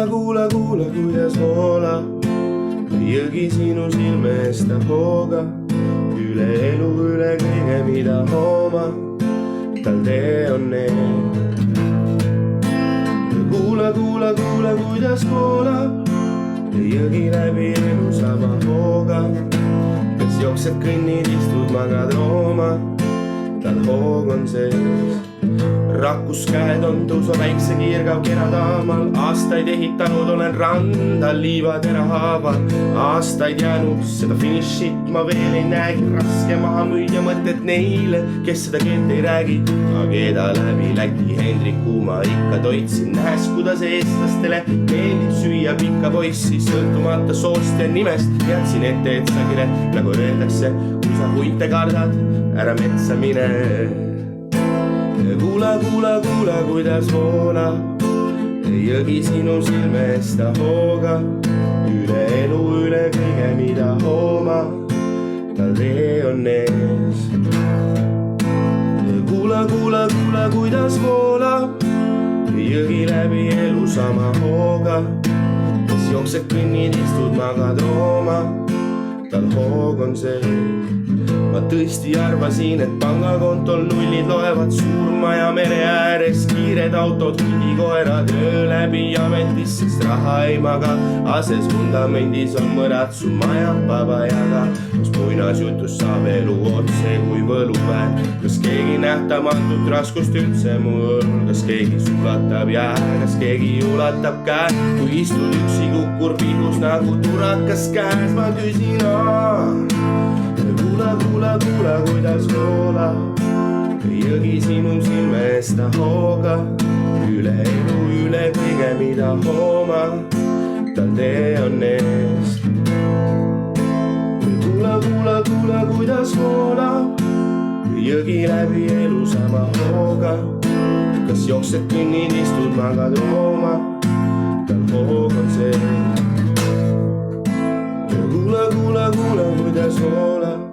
kuula, kuidas voolab jõgi sinu silme eest ta hoogab üle elu, üle kõige, mida hoomab, tal tee on ees. Kuula, kuidas voolab jõgi läbi elu sama hooga, kas jooksed, kõnnid, istud, magad, roomad, tal hoog on sees. Rakus käed on tõusva väikse kiirgav keradaamal, aastaid ehitanud olen randa liivatera haaval, aastaid jäänud seda finišit ma veel ei näegi, raske maha müüa mõtet neile, kes seda keelt ei räägi, aga keda läbi Läti Hendriku ma ikka toitsin, nähes kuidas eestlastele meeldib süüa pikka poissi, sõltumata soost ja nimest jätsin ette, et sa kired, nagu öeldakse, kui sa hunte kardad, ära metsa mine. Kuula, kuidas voolab jõgi sinu silme eest ta hoogab üle elu, üle kõige, mida hoomab, tal tee on ees. Kuula, kuidas voolab jõgi läbi elu sama hooga, kas jooksed, kõnnid, istud, magad, roomad, tal hoog on sees. Ma tõesti arvasin, et pangakontol nullid loevad, surmaja mere ääres, kiired autod, hundikoerad, öö läbi ametis, sest raha ei maga, ases vundamendis on mõrad su maja pabajaga, kas muinasjutus saab elu otse kui võluväär, kas keegi nähtamatut raskust üldse mul, kas keegi sulatab jää, kas keegi ulatab käe, kui istud üksi kukkur pihus nagu turakas käes, ma küsin Kuula, kuidas voolab jõgi sinu silme eest ta hoogab üle elu, üle kõige, mida hoomab, tal tee on ees. Kuula, kuidas voolab jõgi läbi elu sama hoogab, kas jooksed, kõnnid, istud, magad, roomad, tal hoog on sees. Kuula, kuidas voolab